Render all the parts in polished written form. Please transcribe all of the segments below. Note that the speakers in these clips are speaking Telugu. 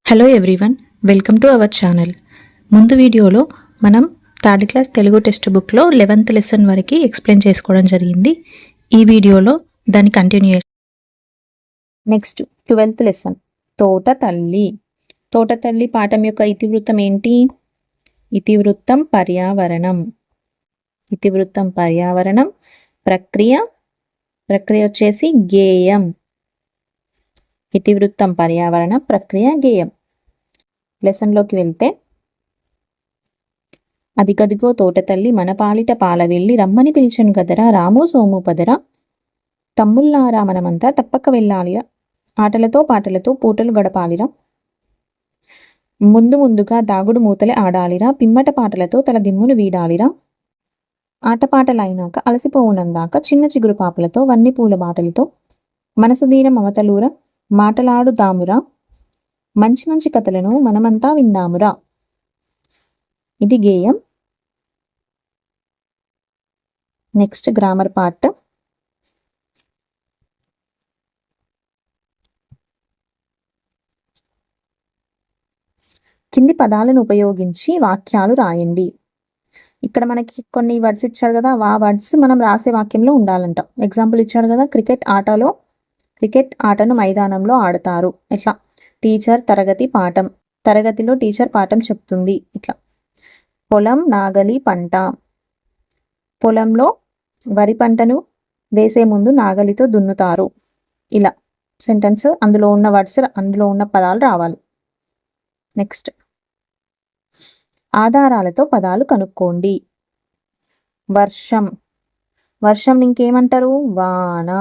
Hello everyone, welcome to our channel. ముందు వీడియోలో మనం థర్డ్ క్లాస్ తెలుగు టెక్స్ట్ బుక్లో 11th లెసన్ వరకు ఎక్స్ప్లెయిన్ చేసుకోవడం జరిగింది. ఈ వీడియోలో దాని కంటిన్యూయేషన్. నెక్స్ట్ 12th లెసన్ తోట తల్లి. తోట తల్లి పాఠం యొక్క ఇతివృత్తం ఏంటి? ఇతివృత్తం పర్యావరణం. ఇతివృత్తం పర్యావరణం. ప్రక్రియ వచ్చేసి గేయం. ఇతివృత్తం పర్యావరణ ప్రక్రియ గేయం. లెసన్లోకి వెళ్తే, అదిగదిగో తోట తల్లి మన పాలిట పాల వెళ్ళి రమ్మని పిలిచను కదరా రాము సోము పదరా, తమ్ముళ్ళారా మనమంతా తప్పక వెళ్ళాలిరా, ఆటలతో పాటలతో పూటలు గడపాలిరా, ముందుగా దాగుడు మూతలే ఆడాలిరా, పిమ్మట పాటలతో తల దిమ్మును వీడాలిరా, ఆటపాటలైనాక అలసిపోవునందాక చిన్న చిగురు పాపలతో వన్ని పూల బాటలతో మనసు దీన మమతలూర మాటలాడుదామురా, మంచి మంచి కథలను మనమంతా విందామురా. ఇది గేయం. Next grammar part. కింది పదాలను ఉపయోగించి వాక్యాలు రాయండి. ఇక్కడ మనకి కొన్ని వర్డ్స్ ఇచ్చాడు కదా, ఆ వర్డ్స్ మనం రాసే వాక్యంలో ఉండాలంట. ఎగ్జాంపుల్ ఇచ్చాడు కదా, క్రికెట్ ఆటను మైదానంలో ఆడతారు. ఎట్లా? టీచర్ తరగతి పాఠం, తరగతిలో టీచర్ పాఠం చెప్తుంది. ఇట్లా. పొలం నాగలి పంట, పొలంలో వరి పంటను వేసే ముందు నాగలితో దున్నుతారు. ఇలా సెంటెన్స్ అందులో ఉన్న వర్డ్స్, అందులో ఉన్న పదాలు రావాలి. నెక్స్ట్ ఆధారాలతో పదాలు కనుక్కోండి. వర్షం, వర్షం ఇంకేమంటారు? వాన.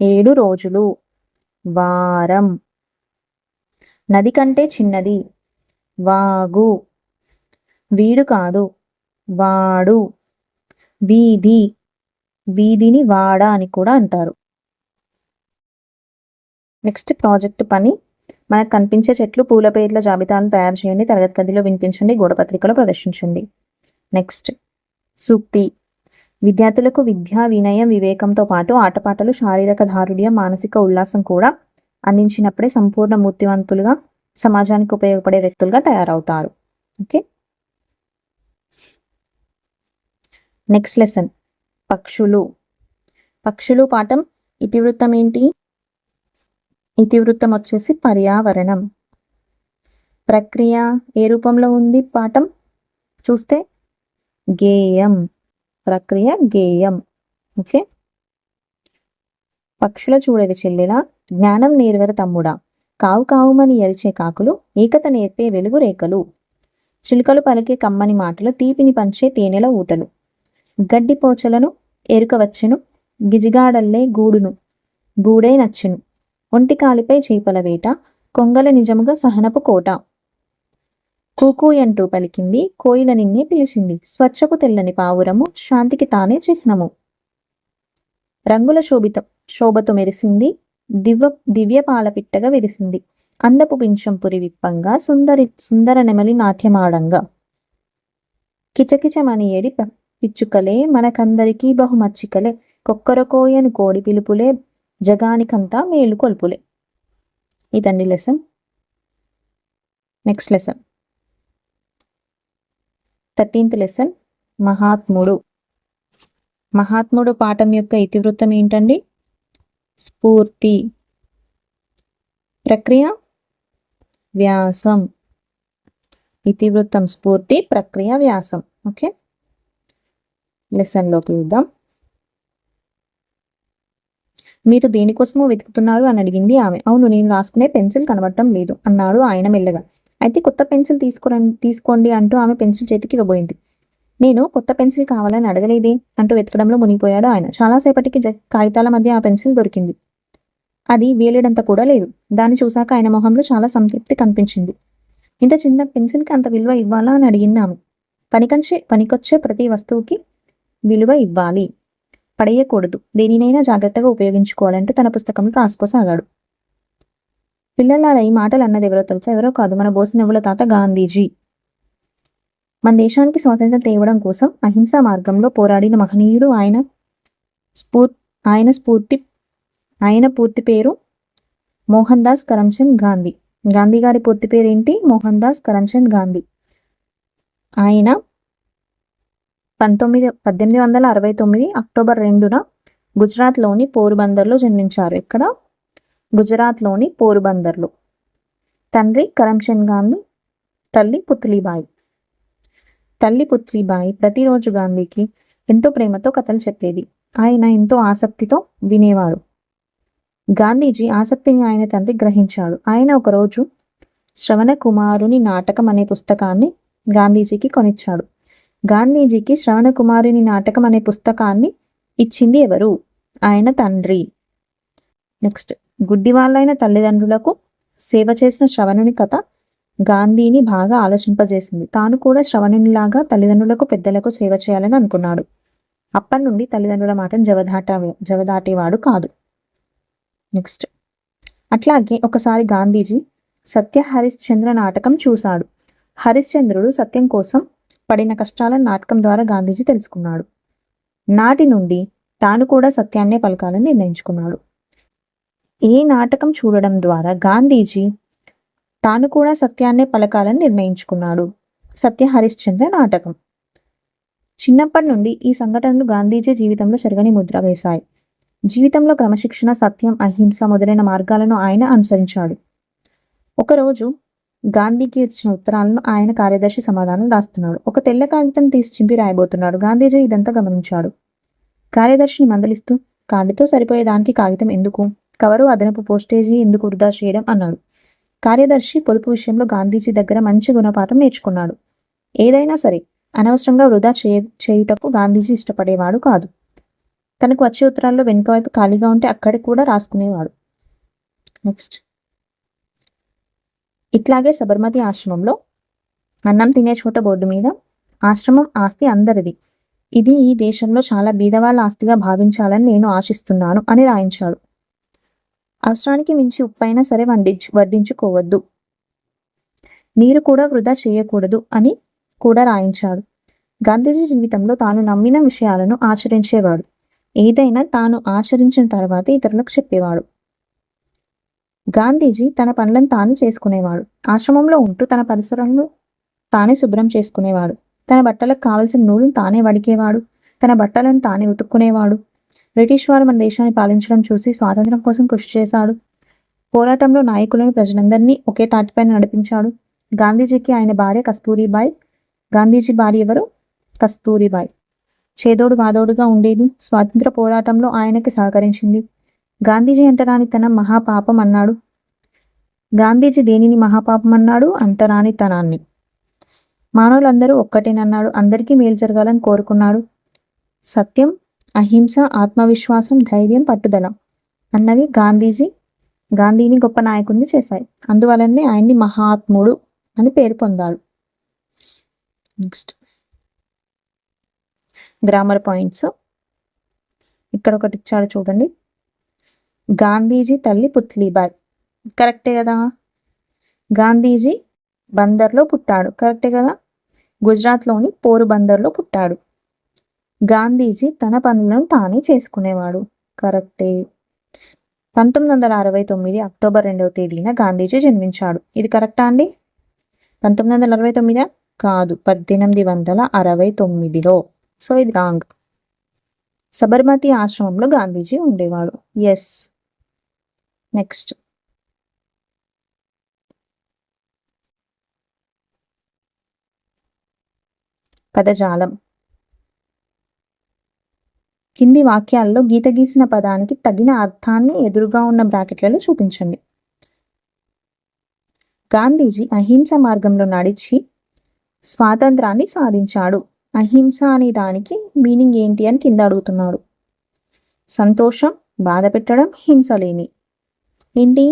7 రోజులు, వారం. నది కంటే చిన్నది, వాగు. వీడు కాదు, వాడు. వీధి, వీధిని వాడ అని కూడా అంటారు. నెక్స్ట్ ప్రాజెక్ట్ పని. మనకు కనిపించే చెట్లు, పూల పేర్ల జాబితాలను తయారు చేయండి, తరగతి గదిలో వినిపించండి, గోడపత్రికలో ప్రదర్శించండి. నెక్స్ట్ సూక్తి. విద్యార్థులకు విద్యా వినయం వివేకంతో పాటు ఆటపాటలు, శారీరక దారుఢ్యం, మానసిక ఉల్లాసం కూడా అందించినప్పుడే సంపూర్ణ మూర్తివంతులుగా, సమాజానికి ఉపయోగపడే వ్యక్తులుగా తయారవుతారు. ఓకే. నెక్స్ట్ లెసన్ పక్షులు. పక్షులు పాఠం ఇతివృత్తం ఏంటి? ఇతివృత్తం వచ్చేసి పర్యావరణం. ప్రక్రియ ఏ రూపంలో ఉంది పాఠం చూస్తే? గేయం. ప్రక్రియ గేయం. ఓకే. పక్షుల చూడవి చెల్లెలా, జ్ఞానం నేర్వర తమ్ముడా, కావు కావుమని ఎరిచే కాకులు, ఏకత నేర్పే వెలుగు రేఖలు, చిలుకలు పలికే కమ్మని మాటలు, తీపిని పంచే తేనెల ఊటలు, గడ్డి పోచలను ఎరుక వచ్చెను, గిజిగాడల్లే గూడే నచ్చెను, ఒంటికాలిపై చేపల వేట, కొంగల నిజముగా సహనపు కోట, కూకూయంటూ పలికింది, కోయిల నిన్నే పిలిచింది, స్వచ్ఛపు తెల్లని పావురము, శాంతికి తానే చిహ్నము, రంగుల శోభతో మెరిసింది, దివ్య పాలపిట్టగా విరిసింది, అందపు పింఛంపురి విప్పంగా, సుందర నెమలి నాట్యమాడంగా, కిచకిచమని ఏడి పిచ్చుకలే మనకందరికీ బహుమచ్చికలే, కొక్కరకోయను కోడి పిలుపులే, జగానికంతా మేలు కొల్పులే. ఇదండి lesson. Next lesson 13th lesson మహాత్ముడు. మహాత్ముడు పాఠం యొక్క ఇతివృత్తం ఏంటండి? స్ఫూర్తి. ప్రక్రియ వ్యాసం. ఇతివృత్తం స్ఫూర్తి, ప్రక్రియ వ్యాసం. ఓకే. లెసన్లోకి చూద్దాం. మీరు దేనికోసమో వెతుకుతున్నారు అని అడిగింది ఆమె. అవును, నేను రాసుకునే పెన్సిల్ కనబడటం లేదు అన్నాడు ఆయన మెల్లగా. అయితే కొత్త పెన్సిల్ తీసుకోండి అంటూ ఆమె పెన్సిల్ చేతికి ఇవ్వబోయింది. నేను కొత్త పెన్సిల్ కావాలని అడగలేదే అంటూ వెతకడంలో మునిగిపోయాడు ఆయన. చాలాసేపటికి కాగితాల మధ్య ఆ పెన్సిల్ దొరికింది. అది వేలేడంత కూడా లేదు. దాన్ని చూశాక ఆయన మొహంలో చాలా సంతృప్తి కనిపించింది. ఇంత చిన్న పెన్సిల్కి అంత విలువ ఇవ్వాలా అని అడిగింది ఆమె. పనికొచ్చే ప్రతి వస్తువుకి విలువ ఇవ్వాలి, పడేయకూడదు, దేనినైనా జాగ్రత్తగా ఉపయోగించుకోవాలంటూ తన పుస్తకంలో రాసుకోసాగాడు. పిల్లలారా, ఈ మాటలు అన్నది ఎవరో తెలుసా? ఎవరో కాదు, మన బోసినవ్వుల తాత గాంధీజీ. మన దేశానికి స్వాతంత్రం తేవడం కోసం అహింసా మార్గంలో పోరాడిన మహనీయుడు ఆయన. ఆయన పూర్తి పేరు మోహన్ దాస్ కరమ్చంద్ గాంధీ. గాంధీ గారి పూర్తి పేరేంటి? మోహన్ దాస్ కరమ్చంద్ గాంధీ. ఆయన 1869 అక్టోబర్ 2న గుజరాత్లోని పోరుబందర్లో జన్మించారు. ఎక్కడ? గుజరాత్లోని పోరుబందర్లో. తండ్రి కరమ్చంద్ గాంధీ, తల్లి పుత్లీబాయి. తల్లి పుత్లీబాయి ప్రతిరోజు గాంధీకి ఎంతో ప్రేమతో కథలు చెప్పేది. ఆయన ఎంతో ఆసక్తితో వినేవాడు. గాంధీజీ ఆసక్తిని ఆయన తండ్రి గ్రహించాడు. ఆయన ఒకరోజు శ్రవణ కుమారుని నాటకం అనే పుస్తకాన్ని గాంధీజీకి కొనిచ్చాడు. గాంధీజీకి శ్రవణ కుమారుని నాటకం అనే పుస్తకాన్ని ఇచ్చింది ఎవరు? ఆయన తండ్రి. నెక్స్ట్, గుడ్డివాళ్ళైన తల్లిదండ్రులకు సేవ చేసిన శ్రవణుని కథ గాంధీని బాగా ఆలోచింపజేసింది. తాను కూడా శ్రవణునిలాగా తల్లిదండ్రులకు పెద్దలకు సేవ చేయాలని అనుకున్నాడు. అప్పటి నుండి తల్లిదండ్రుల మాటను జవదాటేవాడు కాదు. నెక్స్ట్, అట్లాగే ఒకసారి గాంధీజీ సత్య హరిశ్చంద్ర నాటకం చూశాడు. హరిశ్చంద్రుడు సత్యం కోసం పడిన కష్టాలను నాటకం ద్వారా గాంధీజీ తెలుసుకున్నాడు. నాటి నుండి తాను కూడా సత్యాన్నే పలకాలని నిర్ణయించుకున్నాడు. ఈ నాటకం చూడడం ద్వారా గాంధీజీ తాను కూడా సత్యాన్నే పలకాలని నిర్ణయించుకున్నాడు. సత్య హరిశ్చంద్ర నాటకం. చిన్నప్పటి నుండి ఈ సంఘటనలు గాంధీజీ జీవితంలో చెరగని ముద్ర వేశాయి. జీవితంలో క్రమశిక్షణ, సత్యం, అహింస మొదలైన మార్గాలను ఆయన అనుసరించాడు. ఒకరోజు గాంధీకి వచ్చిన ఉత్తరాలను ఆయన కార్యదర్శి సమాధానం రాస్తున్నాడు. ఒక తెల్ల కాగితం తీసి చింపి రాయబోతున్నాడు. గాంధీజీ ఇదంతా గమనించాడు. కార్యదర్శిని మందలిస్తూ, కాలితో సరిపోయేదానికి కాగితం ఎందుకు? కవరు అదనపు పోస్టేజీ ఎందుకు వృధా చేయడం అన్నాడు. కార్యదర్శి పొదుపు విషయంలో గాంధీజీ దగ్గర మంచి గుణపాఠం నేర్చుకున్నాడు. ఏదైనా సరే అనవసరంగా వృధా చేయుటకు గాంధీజీ ఇష్టపడేవాడు కాదు. తనకు వచ్చే ఉత్తరాల్లో వెనుక వైపు ఖాళీగా ఉంటే అక్కడికి కూడా రాసుకునేవాడు. నెక్స్ట్, ఇట్లాగే సబర్మతి ఆశ్రమంలో అన్నం తినే చోట బోర్డు మీద ఆశ్రమం ఆస్తి అందరిది, ఇది ఈ దేశంలో చాలా బీదవాళ్ళ ఆస్తిగా భావించాలని నేను ఆశిస్తున్నాను అని రాయించాడు. అవసరానికి మించి ఉప్పైనా సరే వడ్డించుకోవద్దు, నీరు కూడా వృధా చేయకూడదు అని కూడా రాయించాడు. గాంధీజీ జీవితంలో తాను నమ్మిన విషయాలను ఆచరించేవాడు. ఏదైనా తాను ఆచరించిన తర్వాత ఇతరులకు చెప్పేవాడు. గాంధీజీ తన పనులను తాను చేసుకునేవాడు. ఆశ్రమంలో ఉంటూ తన పరిసరాలను తానే శుభ్రం చేసుకునేవాడు. తన బట్టలకు కావలసిన నూలును తానే వడికేవాడు. తన బట్టలను తానే ఉతుక్కునేవాడు. బ్రిటిష్ వారు మన దేశాన్ని పాలించడం చూసి స్వాతంత్రం కోసం కృషి చేశాడు. పోరాటంలో నాయకులను, ప్రజలందరినీ ఒకే తాటిపైన నడిపించాడు. గాంధీజీకి ఆయన భార్య కస్తూరిబాయి. గాంధీజీ భార్య ఎవరు? కస్తూరిబాయి. చేదోడు వాదోడుగా ఉండేది. స్వాతంత్ర పోరాటంలో ఆయనకి సహకరించింది. గాంధీజీ అంటరానితనం మహాపాపం అన్నాడు. గాంధీజీ దేనిని మహాపాపం అన్నాడు? అంటరానితనాన్ని. మానవులందరూ ఒక్కటేనన్నాడు. అందరికీ మేలు జరగాలని కోరుకున్నాడు. సత్యం, అహింస, ఆత్మవిశ్వాసం, ధైర్యం, పట్టుదల అన్నవి గాంధీని గొప్ప నాయకుడిని చేశాయి. అందువలనే ఆయన్ని మహాత్ముడు అని పేరు పొందాడు. Next, grammar points. ఇక్కడ ఒకటి ఇచ్చాడు చూడండి. గాంధీజీ తల్లి పుత్లీబాయ్, కరెక్టే కదా. గాంధీజీ బందర్లో పుట్టాడు, కరెక్టే కదా. గుజరాత్లోని పోరుబందర్లో పుట్టాడు. గాంధీజీ తన పనులను తానే చేసుకునేవాడు, కరెక్టే. 1969 అక్టోబర్ 2వ తేదీన గాంధీజీ జన్మించాడు, ఇది కరెక్టా అండి? 1949 కాదు, 1869లో. సో ఇది రాంగ్. సబర్మతి ఆశ్రమంలో గాంధీజీ ఉండేవాడు, ఎస్. నెక్స్ట్, పదజాలం. కింది వాక్యాల్లో గీత గీసిన పదానికి తగిన అర్థాన్ని ఎదురుగా ఉన్న బ్రాకెట్లలో చూపించండి. గాంధీజీ అహింస మార్గంలో నడిచి స్వాతంత్రాన్ని సాధించాడు. అహింస అనే దానికి మీనింగ్ ఏంటి అని కింద అడుగుతున్నాడు. సంతోషం, బాధ పెట్టడం, హింస లేని. ఏంటి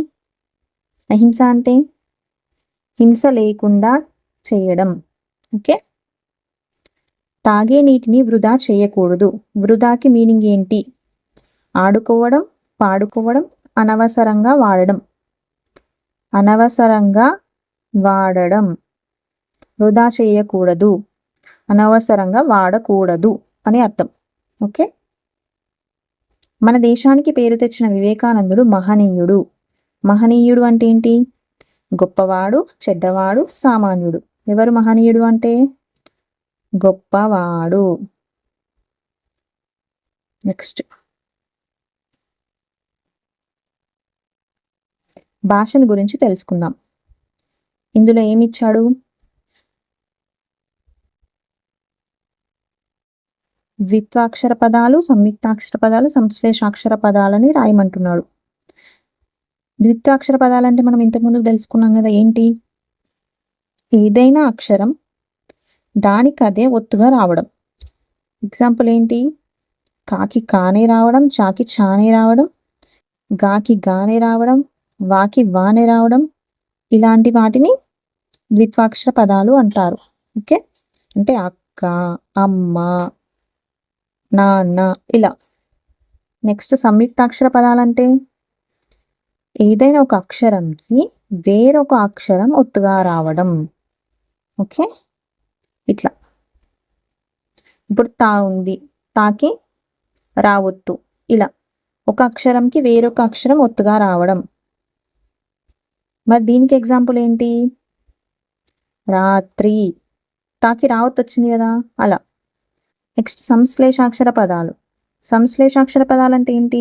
అహింస అంటే? హింస లేకుండా చేయడం, ఓకే. తాగే నీటిని వృధా చేయకూడదు. వృధాకి మీనింగ్ ఏంటి? ఆడుకోవడం, పాడుకోవడం, అనవసరంగా వాడడం. అనవసరంగా వాడడం, వృధా చేయకూడదు, అనవసరంగా వాడకూడదు అని అర్థం, ఓకే. మన దేశానికి పేరు తెచ్చిన వివేకానందుడు మహనీయుడు. మహనీయుడు అంటే ఏంటి? గొప్పవాడు, చెడ్డవాడు, సామాన్యుడు. ఎవరు మహనీయుడు అంటే గొప్పవాడు. నెక్స్ట్ భాషను గురించి తెలుసుకుందాం. ఇందులో ఏమిచ్చాడు? ద్విత్వాక్షర పదాలు, సంయుక్తాక్షర పదాలు, సంశ్లేషాక్షర పదాలని రాయమంటున్నాడు. ద్విత్వాక్షర పదాలు అంటే మనం ఇంతకుముందు తెలుసుకున్నాం కదా, ఏంటి? ఏదైనా అక్షరం దానికి అదే ఒత్తుగా రావడం. ఎగ్జాంపుల్ ఏంటి? కాకి కానే రావడం, చాకి చానే రావడం, గాకి గానే రావడం, వాకి వానే రావడం, ఇలాంటి వాటిని ద్విత్వాక్షర పదాలు అంటారు. ఓకే, అంటే అక్క, అమ్మ, నాన్న, ఇలా. నెక్స్ట్ సంయుక్తాక్షర పదాలంటే ఏదైనా ఒక అక్షరంకి వేరొక అక్షరం ఒత్తుగా రావడం. ఓకే, ఇట్లా. ఇప్పుడు తా ఉంది, తాకి రావొత్తు, ఇలా ఒక అక్షరంకి వేరొక అక్షరం ఒత్తుగా రావడం. మరి దీనికి ఎగ్జాంపుల్ ఏంటి? రాత్రి, తాకి రావత్తు వచ్చింది కదా, అలా. నెక్స్ట్ సంశ్లేషాక్షర పదాలు. సంశ్లేషాక్షర పదాలు అంటే ఏంటి?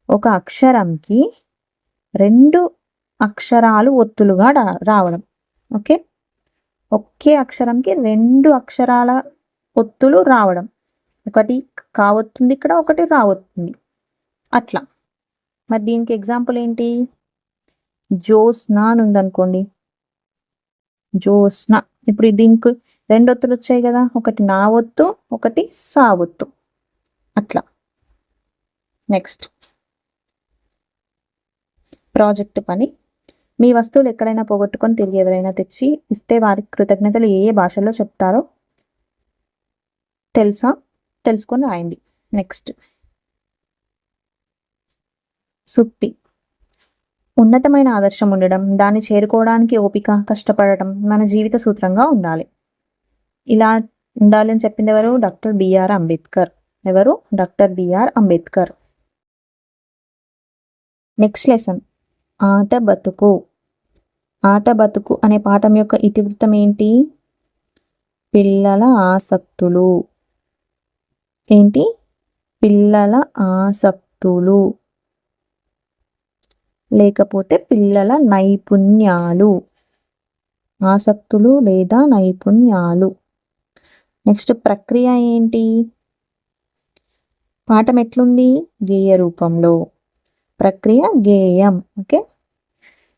ఒక అక్షరంకి 2 అక్షరాలు ఒత్తులుగా రావడం. ఓకే, ఒకే అక్షరంకి 2 అక్షరాల ఒత్తులు రావడం. ఒకటి కావొత్తుంది ఇక్కడ, ఒకటి రావొత్తుంది, అట్లా. మరి దీనికి ఎగ్జాంపుల్ ఏంటి? జ్యోత్స్న అని ఉందనుకోండి, జ్యోత్స్న. ఇప్పుడు దీనికి 2 ఒత్తులు వచ్చాయి కదా, ఒకటి నా ఒత్తు, ఒకటి సా ఒత్తు, అట్లా. నెక్స్ట్ ప్రాజెక్ట్ పని. మీ వస్తువులు ఎక్కడైనా పోగొట్టుకొని తిరిగి ఎవరైనా తెచ్చి ఇస్తే వారికి కృతజ్ఞతలు ఏ భాషలో చెప్తారో తెలుసా? తెలుసుకొని రాయండి. నెక్స్ట్ సూక్తి. ఉన్నతమైన ఆదర్శం ఉండడం, దాన్ని చేరుకోవడానికి ఓపిక, కష్టపడటం మన జీవిత సూత్రంగా ఉండాలి. ఇలా ఉండాలి అని చెప్పింది ఎవరు? Doctor BR Ambedkar. ఎవరు? Doctor BR Ambedkar. Next lesson ఆట బతుకు. ఆట బతుకు అనే పాఠం యొక్క ఇతివృత్తం ఏంటి? పిల్లల ఆసక్తులు. ఏంటి? పిల్లల ఆసక్తులు, లేకపోతే పిల్లల నైపుణ్యాలు. ఆసక్తులు లేదా నైపుణ్యాలు. నెక్స్ట్ ప్రక్రియ ఏంటి? పాఠం ఎట్లుంది? గేయ రూపంలో. ప్రక్రియ గేయం. ఓకే,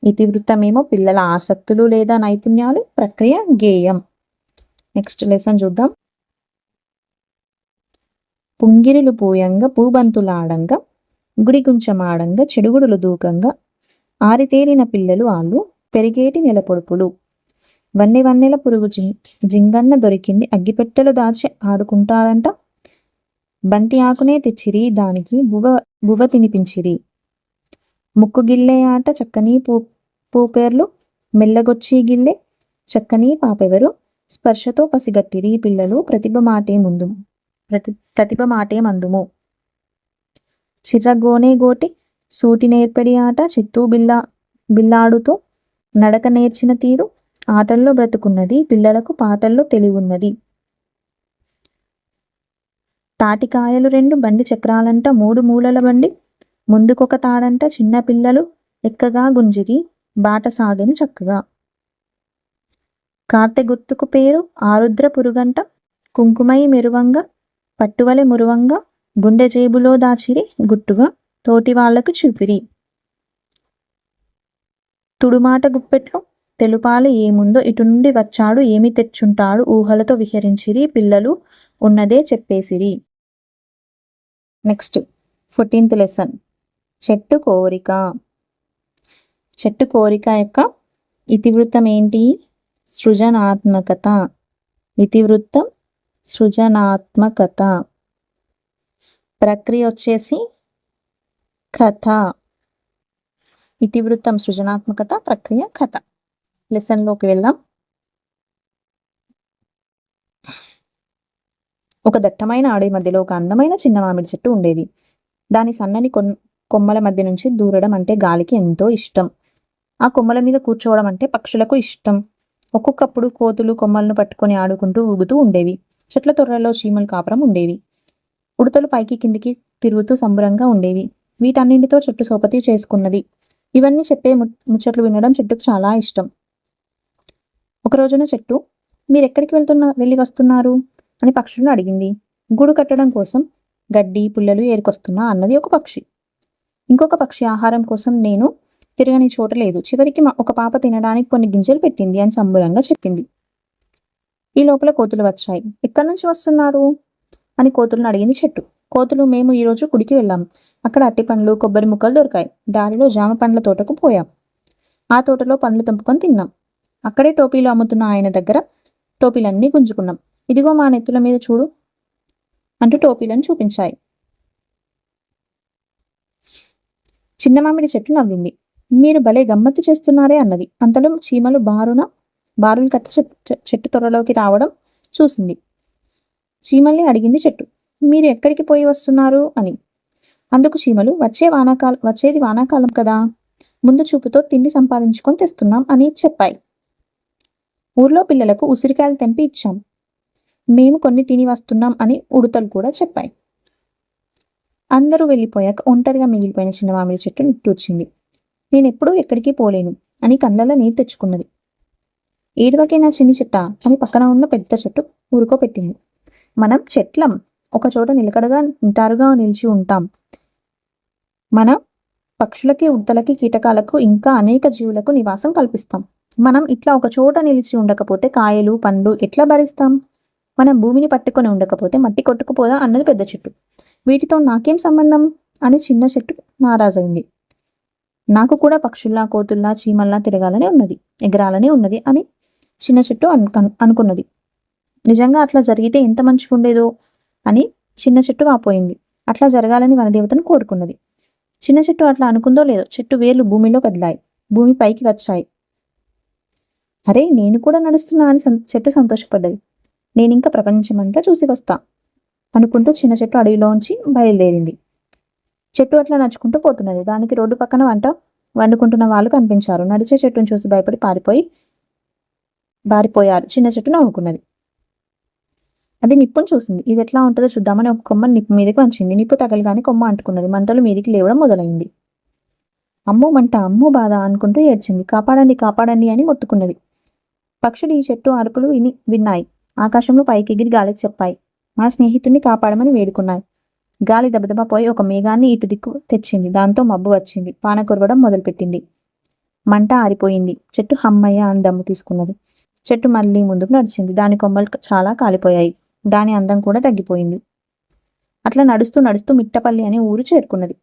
ఇతివృత్తం ఏమో పిల్లల ఆసక్తులు లేదా నైపుణ్యాలు, ప్రక్రియ గేయం. నెక్స్ట్ లెసన్ చూద్దాం. పుంగిరులు పూయంగా, పూబంతులాడంగా, గుడిగుంచమాడంగా, చెడుగుడులు దూకంగా, ఆరితేరిన పిల్లలు ఆళ్ళు, పెరిగేటి నెలపొడుపులు, వన్నె వన్నెల పురుగు జింగన్న దొరికింది, అగ్గిపెట్టెలు దాచి ఆడుకుంటారంట, బంతి ఆకునే తెచ్చిరి, దానికి బువ్వ తినిపించిరి, ముక్కు గిల్లే ఆట చక్కని పూపేర్లు, మెల్లగొచ్చి గిల్లే చక్కని పాపెవరు, స్పర్శతో పసిగట్టిరి పిల్లలు, ప్రతిభ మాటే మందుము, చిర్రగోనే గోటి సూటి నేర్పడి ఆట, చిత్తూ బిల్లాడుతూ నడక నేర్చిన తీరు, ఆటల్లో బ్రతుకున్నది, పిల్లలకు పాటల్లో తెలివున్నది, తాటికాయలు 2 బండి చక్రాలంట, 3 మూలల బండి ముందుకొక తాడంట, చిన్న పిల్లలు ఎక్కగా గుంజిరి, బాట సాగెను చక్కగా, కార్తె గుర్తుకు పేరు ఆరుద్ర పురుగంట, కుంకుమై మెరువంగా, పట్టువలె మురువంగా, గుండె జేబులో దాచిరి, గుట్టుగా తోటి వాళ్లకు చూపిరి, తుడుమాట గుప్పెట్లో తెలుపాలి ఏముందో, ఇటు నుండి వచ్చాడు ఏమి తెచ్చుంటాడు, ఊహలతో విహరించిరి, పిల్లలు ఉన్నదే చెప్పేసిరి. నెక్స్ట్ 14th లెసన్ చెట్టు కోరిక. చెట్టు కోరిక యొక్క ఇతివృత్తం ఏంటి? సృజనాత్మకత. ఇతివృత్తం సృజనాత్మకత. ప్రక్రియ వచ్చేసి కథ. ఇతివృత్తం సృజనాత్మకత, ప్రక్రియ కథ. లెసన్లోకి వెళ్దాం. ఒక దట్టమైన అడవి మధ్యలో ఒక అందమైన చిన్న మామిడి చెట్టు ఉండేది. దాని సన్నని కొమ్మల మధ్య నుంచి దూరడం అంటే గాలికి ఎంతో ఇష్టం. ఆ కొమ్మల మీద కూర్చోవడం అంటే పక్షులకు ఇష్టం. ఒక్కొక్కప్పుడు కోతులు కొమ్మలను పట్టుకొని ఆడుకుంటూ ఊగుతూ ఉండేవి. చెట్ల తొర్రల్లో చీమలు కాపురం ఉండేవి. ఉడతలు పైకి కిందికి తిరుగుతూ సంబరంగా ఉండేవి. వీటన్నింటితో చెట్టు సోపతి చేసుకున్నది. ఇవన్నీ చెప్పే ముచ్చట్లు వినడం చెట్టుకు చాలా ఇష్టం. ఒక రోజున చెట్టు, మీరెక్కడికి వెళ్ళి వస్తున్నారు అని పక్షులను అడిగింది. గూడు కట్టడం కోసం గడ్డి పుల్లలు ఏరుకొస్తున్నా అన్నది ఒక పక్షి. ఇంకొక పక్షి, ఆహారం కోసం నేను తిరగని చోట లేదు, చివరికి ఒక పాప తినడానికి కొన్ని గింజలు పెట్టింది అని సంబరంగా చెప్పింది. ఈ లోపల కోతులు వచ్చాయి. ఎక్కడి నుంచి వస్తున్నారు అని కోతులను అడిగింది చెట్టు. కోతులు, మేము ఈరోజు గుడికి వెళ్ళాం. అక్కడ అట్టి పండ్లు కొబ్బరి ముక్కలు దొరికాయి. దారిలో జామ పండ్ల తోటకు పోయాం. ఆ తోటలో పండ్లు తెంపుకొని తిన్నాం. అక్కడే టోపీలు అమ్ముతున్న ఆయన దగ్గర టోపీలన్నీ గుంజుకున్నాం. ఇదిగో మా నెత్తుల మీద చూడు అంటూ టోపీలను చూపించాయి. చిన్న మామిడి చెట్టు నవ్వింది. మీరు భలే గమ్మత్తు చేస్తున్నారే అన్నది. అంతలో చీమలు బారులు కట్టి చెట్టు త్వరలోకి రావడం చూసింది. చీమల్ని అడిగింది చెట్టు, మీరు ఎక్కడికి పోయి వస్తున్నారు అని. అందుకు చీమలు, వచ్చేది వానాకాలం కదా, ముందు చూపుతో తిండి సంపాదించుకొని తెస్తున్నాం అని చెప్పాయి. ఊర్లో పిల్లలకు ఉసిరికాయలు తెంపి ఇచ్చాం, మేము కొన్ని తిని వస్తున్నాం అని ఉడతలు కూడా చెప్పాయి. అందరూ వెళ్ళిపోయాక ఒంటరిగా మిగిలిపోయిన చిన్న మామిడి చెట్టు నిట్టూర్చింది. నేనెప్పుడూ ఎక్కడికి పోలేను అని కళ్ళలో నీరు తెచ్చుకున్నది. ఏడువకే నా చిన్ని చెట్ట అని పక్కన ఉన్న పెద్ద చెట్టు ఊరుకోపెట్టింది. మనం చెట్లం, ఒక చోట నిలకడగా నిటారుగా నిలిచి ఉంటాం. మనం పక్షులకి ఉడతలకి కీటకాలకు ఇంకా అనేక జీవులకు నివాసం కల్పిస్తాం. మనం ఇట్లా ఒక చోట నిలిచి ఉండకపోతే కాయలు పండ్లు ఎట్లా భరిస్తాం? మనం భూమిని పట్టుకొని ఉండకపోతే మట్టి కొట్టుకుపోదా అన్నది పెద్ద చెట్టు. వీటితో నాకేం సంబంధం అని చిన్న చెట్టు నారాజైంది. నాకు కూడా పక్షుల్లా కోతుల్లా చీమల్లా తిరగాలని ఉన్నది, ఎగరాలని ఉన్నది అని చిన్న చెట్టు అనుకున్నది. నిజంగా అట్లా జరిగితే ఎంత మంచిగుండేదో అని చిన్న చెట్టు వాపోయింది. అట్లా జరగాలని వనదేవతను కోరుకున్నది. చిన్న చెట్టు అట్లా అనుకుందో లేదో చెట్టు వేర్లు భూమిలో కదిలాయి, భూమి పైకి వచ్చాయి. అరే, నేను కూడా నడుస్తున్నా అని చెట్టు సంతోషపడ్డది. నేనింకా ప్రపంచమంతా చూసి వస్తా అనుకుంటూ చిన్న చెట్టు అడవిలోంచి బయలుదేరింది. చెట్టు అట్లా నడుచుకుంటూ పోతున్నది. దానికి రోడ్డు పక్కన వండుకుంటున్న వాళ్ళు కనిపించారు. నడిచే చెట్టును చూసి భయపడి పారిపోయారు. చిన్న చెట్టు నవ్వుకున్నది. అది నిప్పును చూసింది. ఇది ఎట్లా ఉంటుందో చూద్దామని ఒక కొమ్మ నిప్పు మీదకి వంచింది. నిప్పు తగలగానే కొమ్మ అంటుకున్నది. మంటలు మీదికి లేవడం మొదలైంది. అమ్మో మంట, అమ్మో బాధ అనుకుంటూ ఏడ్చింది. కాపాడండి కాపాడండి అని మొత్తుకున్నది. పక్షులు ఈ చెట్టు అరుపులు విన్నాయి. ఆకాశంలో పైకెగిరి గాలికి చెప్పాయి. మా స్నేహితుడిని కాపాడమని వేడుకున్నాయి. గాలి దబదబా పోయి ఒక మేఘాన్ని ఇటు దిక్కు తెచ్చింది. దాంతో మబ్బు వచ్చింది. వాన కురవడం మొదలుపెట్టింది. మంట ఆరిపోయింది. చెట్టు హమ్మయ్య అని దమ్ము తీసుకున్నది. చెట్టు మళ్ళీ ముందుకు నడిచింది. దాని కొమ్మలు చాలా కాలిపోయాయి. దాని అందం కూడా తగ్గిపోయింది. అట్లా నడుస్తూ నడుస్తూ మిట్టపల్లి అనే ఊరు చేరుకున్నది.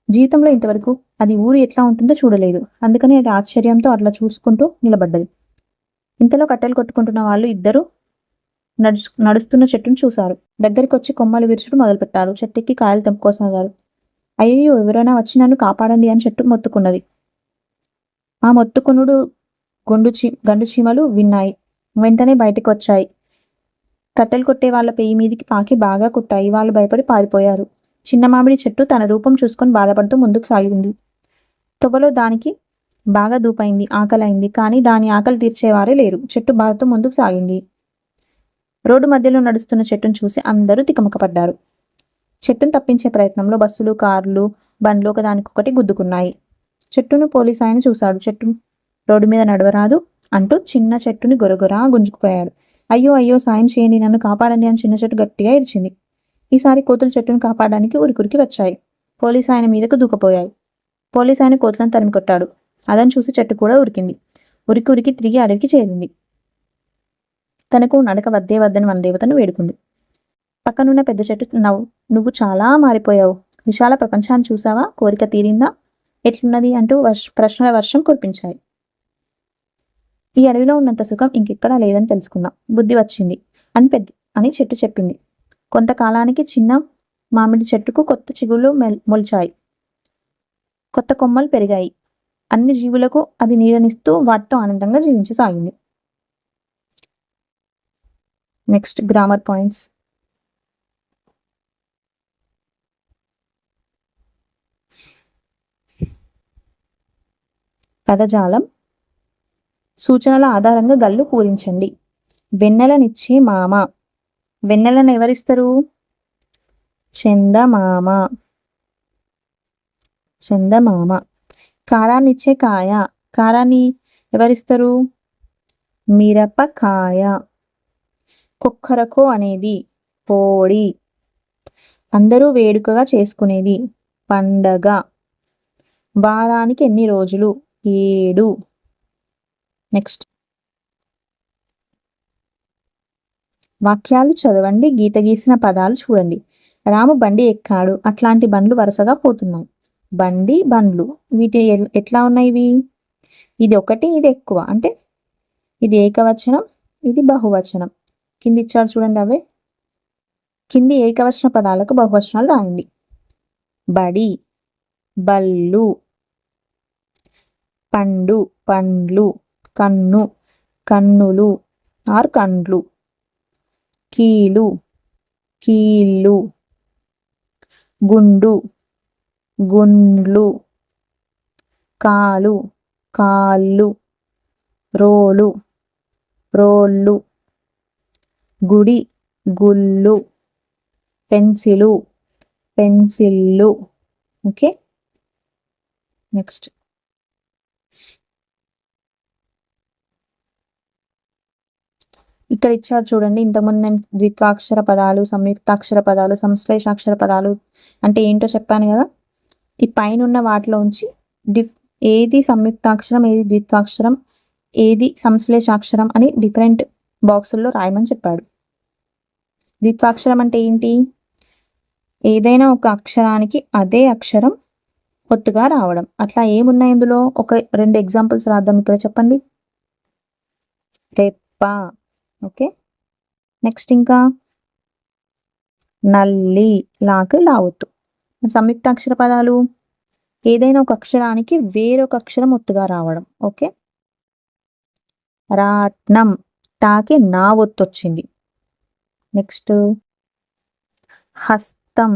జీవితంలో ఇంతవరకు అది ఊరు ఎట్లా ఉంటుందో చూడలేదు. అందుకని అది ఆశ్చర్యంతో అట్లా చూసుకుంటూ నిలబడ్డది. ఇంతలో కట్టెలు కొట్టుకుంటున్న వాళ్ళు ఇద్దరు నడుస్తున్న చెట్టును చూశారు. దగ్గరికి వచ్చి కొమ్మలు విరుచుడు మొదలుపెట్టారు. చెట్టుకి కాయలు తెంపుకోసాగారు. అయ్యో, ఎవరైనా వచ్చి నన్ను కాపాడండి అని చెట్టు మొత్తుకున్నది. ఆ మొత్తుకునుడు గండు చీమలు విన్నాయి. వెంటనే బయటకు వచ్చాయి. కట్టెలు కొట్టే వాళ్ళ పెయి మీదికి పాకి బాగా కుట్టాయి. వాళ్ళు భయపడి పారిపోయారు. చిన్న మామిడి చెట్టు తన రూపం చూసుకొని బాధపడుతూ ముందుకు సాగింది. తొబలో దానికి బాగా దూపైంది, ఆకలైంది. కానీ దాని ఆకలి తీర్చేవారే లేరు. చెట్టు బాధతో ముందుకు సాగింది. రోడ్డు మధ్యలో నడుస్తున్న చెట్టును చూసి అందరూ తికమకపడ్డారు. చెట్టును తప్పించే ప్రయత్నంలో బస్సులు, కార్లు, బండ్లు ఒకదానికొకటి గుద్దుకున్నాయి. చెట్టును పోలీసు ఆయన చూశాడు. చెట్టు రోడ్డు మీద నడవరాదు అంటూ చిన్న చెట్టుని గొరగొరా గుంజుకుపోయాడు. అయ్యో అయ్యో, సాయం చేయండి, నన్ను కాపాడండి అని చిన్న చెట్టు గట్టిగా ఏడ్చింది. ఈసారి కోతులు చెట్టును కాపాడడానికి ఉరికి వచ్చాయి. పోలీసు ఆయన మీదకు దూకపోయాయి. పోలీసు ఆయన కోతులను తరిమి కొట్టాడు. అదని చూసి చెట్టు కూడా ఉరికింది. ఉరికి తిరిగి అడవికి చేరింది. తనకు నడక వద్దని వనదేవతను వేడుకుంది. పక్కనున్న పెద్ద చెట్టు నువ్వు చాలా మారిపోయావు. విశాల ప్రపంచాన్ని చూసావా? కోరిక తీరిందా? ఎట్లున్నది అంటూ ప్రశ్నల వర్షం కురిపించాయి. ఈ అడవిలో ఉన్నంత సుఖం ఇంకెక్కడా లేదని తెలుసుకున్నా. బుద్ధి వచ్చింది అని చెట్టు చెప్పింది. కొంతకాలానికి చిన్న మామిడి చెట్టుకు కొత్త చిగుళ్ళు మొలిచాయి. కొత్త కొమ్మలు పెరిగాయి. అన్ని జీవులకు అది నీడనిస్తూ వాటితో ఆనందంగా జీవించసాగింది. Next grammar points. పదజాలం సూచనల ఆధారంగా గల్లు పూరించండి. వెన్నెలనిచ్చే మామ. వెన్నెలను ఎవరిస్తారు? చందమామ. చందమామ. కారాన్నిచ్చే కాయ. కారాన్ని ఎవరిస్తారు? మిరపకాయ. కొక్కరకో అనేది కోడి. అందరూ వేడుకగా చేసుకునేది పండగ. వారానికి ఎన్ని రోజులు? 7. నెక్స్ట్ వాక్యాలు చదవండి, గీత గీసిన పదాలు చూడండి. రాము బండి ఎక్కాడు, అట్లాంటి బండ్లు వరుసగా పోతున్నాయి. బండి, బండ్లు వీటి ఎట్లా ఉన్నాయి ఇవి? ఇది ఒకటి, ఇది ఎక్కువ, అంటే ఇది ఏకవచనం, ఇది బహువచనం. కింది ఇచ్చాడు చూడండి అవే. కింది ఏకవచన పదాలకు బహువచనాలు రాయండి. బడి, బళ్ళు. పండు, పండ్లు. కన్ను, కన్నులు ఆర్ కండ్లు. కీలు, కీళ్ళు. గుండు, గుండ్లు. కాలు, కాళ్ళు. రోలు, రోళ్ళు. గుడి, గుళ్ళు. పెన్సిలు, పెన్సిళ్ళు. ఓకే, నెక్స్ట్ ఇక్కడ ఇచ్చారు చూడండి. ఇంతకుముందు నేను ద్విత్వాక్షర పదాలు, సంయుక్తాక్షర పదాలు, సంశ్లేషాక్షర పదాలు అంటే ఏంటో చెప్పాను కదా. ఈ పైన ఉన్న వాటిలోంచి ఏది సంయుక్తాక్షరం, ఏది ద్విత్వాక్షరం, ఏది సంశ్లేషాక్షరం అని డిఫరెంట్ బాక్సుల్లో రాయమని చెప్పాడు. ద్విత్వాక్షరం అంటే ఏంటి? ఏదైనా ఒక అక్షరానికి అదే అక్షరం ఒత్తుగా రావడం. అట్లా ఏమున్నాయి ఇందులో? ఒక 2 ఎగ్జాంపుల్స్ రాద్దాం. ఇక్కడ చెప్పండి. రెప్ప. ఓకే, నెక్స్ట్ ఇంకా నల్లి, లాకు, లావొత్తు. సంయుక్తాక్షర పదాలు ఏదైనా ఒక అక్షరానికి వేరొక అక్షరం ఒత్తుగా రావడం. ఓకే, రాట్నం, టాకి నా ఒత్తు వచ్చింది. నెక్స్ట్ హస్తం,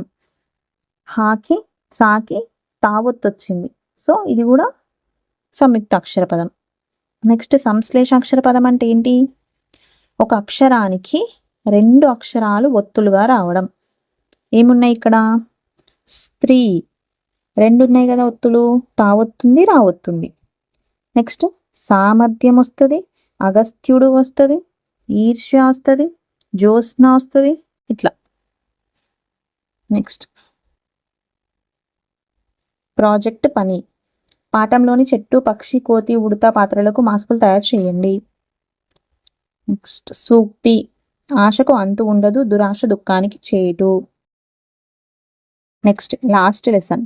హాకి సాకి తావొత్తు వచ్చింది. సో ఇది కూడా సంయుక్తాక్షర పదం. నెక్స్ట్ సంశ్లేషాక్షర పదం అంటే ఏంటి? ఒక అక్షరానికి 2 అక్షరాలు ఒత్తులుగా రావడం. ఏమున్నాయి ఇక్కడ? స్త్రీ 2 ఉన్నాయి కదా ఒత్తులు, తావొత్తుంది, రావొత్తుంది. నెక్స్ట్ సామర్థ్యం వస్తుంది, అగస్త్యుడు వస్తుంది, ఈర్ష్య వస్తుంది, జ్యోత్స్న వస్తుంది, ఇట్లా. నెక్స్ట్ ప్రాజెక్ట్ పని. పాఠంలోని చెట్టు, పక్షి, కోతి, ఉడత పాత్రలకు మాస్కులు తయారు చేయండి. నెక్స్ట్ సూక్తి. ఆశకు అంతు ఉండదు, దురాశ దుఃఖానికి చేటు. నెక్స్ట్ లాస్ట్ లెసన్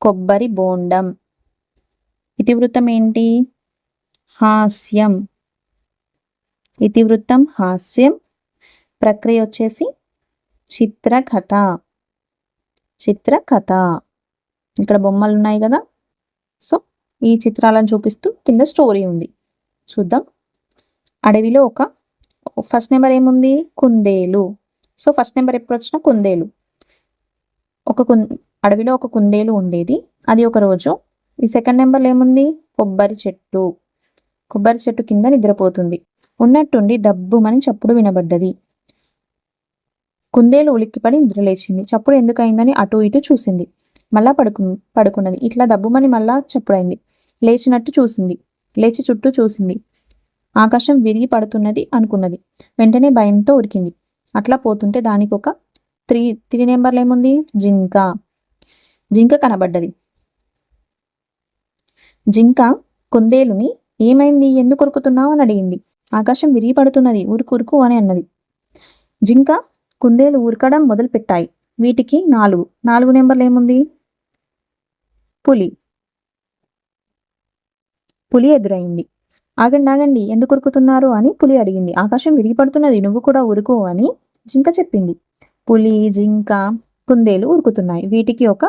కొబ్బరి బోండం. ఇతివృత్తం ఏంటి? హాస్యం. ఇతివృత్తం హాస్యం. ప్రక్రియ వచ్చేసి చిత్రకథ. చిత్రకథ. ఇక్కడ బొమ్మలు ఉన్నాయి కదా, సో ఈ చిత్రాలను చూపిస్తూ కింద స్టోరీ ఉంది, చూద్దాం. అడవిలో ఫస్ట్ నెంబర్ ఏముంది? కుందేలు. సో ఫస్ట్ నెంబర్ ఎప్పుడు వచ్చినా కుందేలు. అడవిలో ఒక కుందేలు ఉండేది, అది ఒక రోజు. ఈ సెకండ్ నెంబర్లో ఏముంది? కొబ్బరి చెట్టు. కొబ్బరి చెట్టు కింద నిద్రపోతుంది. ఉన్నట్టుండి దబ్బుమని చప్పుడు వినబడ్డది. కుందేలు ఉలిక్కిపడి నిద్రలేచింది. చప్పుడు ఎందుకయిందని అటు ఇటు చూసింది. మళ్ళా పడుకున్నది. ఇట్లా దబ్బుమని మళ్ళా చప్పుడైంది. లేచినట్టు చూసింది. లేచి చుట్టూ చూసింది. ఆకాశం విరిగి పడుతున్నది అనుకున్నది. వెంటనే భయంతో ఉరికింది. అట్లా పోతుంటే దానికి ఒక 3 నెంబర్లు ఏముంది? జింక. జింక కనబడ్డది. జింక కుందేలుని ఏమైంది, ఎందుకు ఉరుకుతున్నావు అని అడిగింది. ఆకాశం విరిగి పడుతున్నది, ఉరుకు అని అన్నది. జింక కుందేలు ఉరకడం మొదలు పెట్టాయి. వీటికి 4 నెంబర్లు ఏముంది? పులి. పులి ఎదురైంది. ఆగండి, ఎందుకు ఉరుకుతున్నారు అని పులి అడిగింది. ఆకాశం విరిగి పడుతున్నది, నువ్వు కూడా ఉరుకు అని జింక చెప్పింది. పులి, జింక, కుందేలు ఉరుకుతున్నాయి. వీటికి ఒక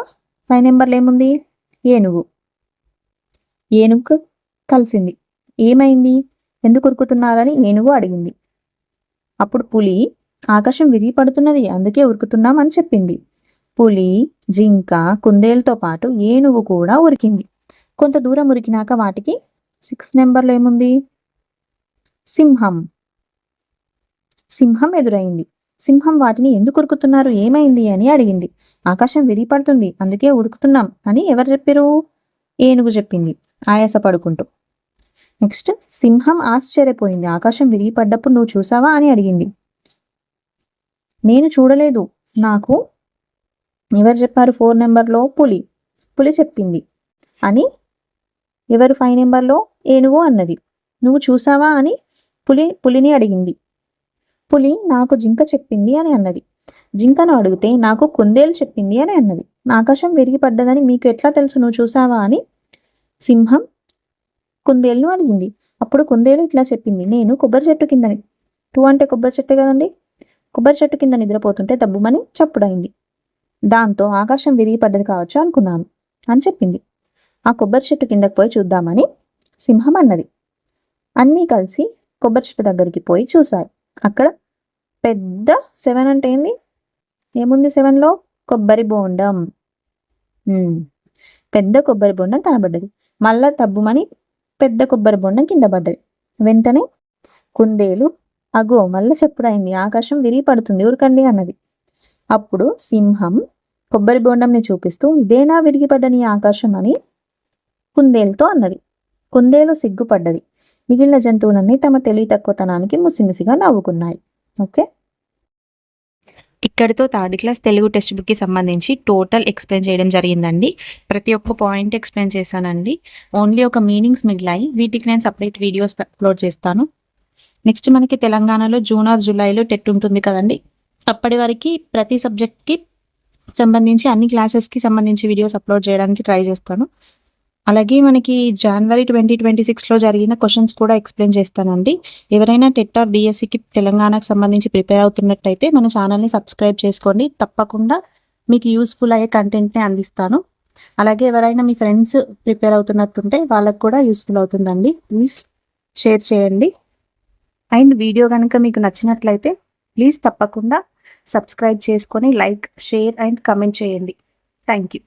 5 నెంబర్లు ఏముంది? ఏనుగు. ఏనుగు కలిసింది. ఏమైంది, ఎందుకు ఉరుకుతున్నారని ఏనుగు అడిగింది. అప్పుడు పులి ఆకాశం విరిగి పడుతున్నది, అందుకే ఉరుకుతున్నాం అని చెప్పింది. పులి, జింక, కుందేలుతో పాటు ఏనుగు కూడా ఉరికింది. కొంత దూరం ఉరికినాక వాటికి 6 నెంబర్లో ఏముంది? సింహం. సింహం ఎదురైంది. సింహం వాటిని ఎందుకు ఉరుకుతున్నారు, ఏమైంది అని అడిగింది. ఆకాశం విరిగిపడుతుంది, అందుకే ఉరుకుతున్నాం అని ఎవరు చెప్పారు? ఏనుగు చెప్పింది ఆయాస పడుకుంటూ. నెక్స్ట్, సింహం ఆశ్చర్యపోయింది. ఆకాశం విరిగిపడ్డప్పుడు నువ్వు చూసావా అని అడిగింది. నేను చూడలేదు, నాకు ఎవరు చెప్పారు? 4 నెంబర్లో పులి చెప్పింది అని. ఎవరు 5 నెంబర్లో? ఏనుగు అన్నది. నువ్వు చూసావా అని పులిని అడిగింది. పులి నాకు జింక చెప్పింది అని అన్నది. జింకను అడిగితే నాకు కుందేలు చెప్పింది అని అన్నది. ఆకాశం విరిగి పడ్డదని మీకు ఎట్లా తెలుసు, నువ్వు చూసావా అని సింహం కుందేలును అడిగింది. అప్పుడు కుందేలు ఇట్లా చెప్పింది, నేను కొబ్బరి చెట్టు కిందని. 2 అంటే కొబ్బరి చెట్టే కదండి. కొబ్బరి చెట్టు కింద నిద్రపోతుంటే దబ్బుమని చప్పుడైంది. దాంతో ఆకాశం విరిగి పడ్డది కావచ్చు అనుకున్నాను అని చెప్పింది. ఆ కొబ్బరి చెట్టు కిందకు పోయి చూద్దామని సింహం అన్నది. అన్నీ కలిసి కొబ్బరి చెట్టు దగ్గరికి పోయి చూశారు. అక్కడ పెద్ద 7 అంటే ఏంది? ఏముంది 7లో? కొబ్బరి బోండం. పెద్ద కొబ్బరి బొండం కనబడ్డది. మళ్ళా తబ్బుమని పెద్ద కొబ్బరి బొండం కింద పడ్డది. వెంటనే కుందేలు అగో మళ్ళీ చెప్పుడైంది, ఆకాశం విరిగి పడుతుంది, ఊరకండి అన్నది. అప్పుడు సింహం కొబ్బరి బొండంని చూపిస్తూ ఇదేనా విరిగిపడ్డని ఆకాశం అని కుందేలుతో అన్నది. కుందేలు సిగ్గుపడ్డది. మిగిలిన జంతువులన్నీ తమ తెలివి తక్కువతనానికి ముసిముసిగా నవ్వుకున్నాయి. ఓకే, ఇక్కడితో 3rd క్లాస్ తెలుగు టెక్స్ట్ బుక్కి సంబంధించి టోటల్ ఎక్స్ప్లెయిన్ చేయడం జరిగిందండి. ప్రతి ఒక్క పాయింట్ ఎక్స్ప్లెయిన్ చేశానండి. ఓన్లీ ఒక మీనింగ్స్ మిగిలాయి, వీటికి నేను సపరేట్ వీడియోస్ అప్లోడ్ చేస్తాను. నెక్స్ట్ మనకి తెలంగాణలో జూన్ ఆర్ జూలైలో టెట్ ఉంటుంది కదండి. అప్పటి వరకు ప్రతి సబ్జెక్ట్కి సంబంధించి అన్ని క్లాసెస్కి సంబంధించి వీడియోస్ అప్లోడ్ చేయడానికి ట్రై చేస్తాను. అలాగే మనకి జనవరి 2026లో జరిగిన క్వశ్చన్స్ కూడా ఎక్స్ప్లెయిన్ చేస్తానండి. ఎవరైనా టెట్ ఆర్ డిఎస్సికి తెలంగాణకు సంబంధించి ప్రిపేర్ అవుతున్నట్టయితే మన ఛానల్ని సబ్స్క్రైబ్ చేసుకోండి. తప్పకుండా మీకు యూస్ఫుల్ అయ్యే కంటెంట్ని అందిస్తాను. అలాగే ఎవరైనా మీ ఫ్రెండ్స్ ప్రిపేర్ అవుతున్నట్టుంటే వాళ్ళకు కూడా యూస్ఫుల్ అవుతుందండి. ప్లీజ్ షేర్ చేయండి. అండ్ వీడియో కనుక మీకు నచ్చినట్లయితే ప్లీజ్ తప్పకుండా సబ్స్క్రైబ్ చేసుకొని లైక్, షేర్ అండ్ కమెంట్ చేయండి. Thank you.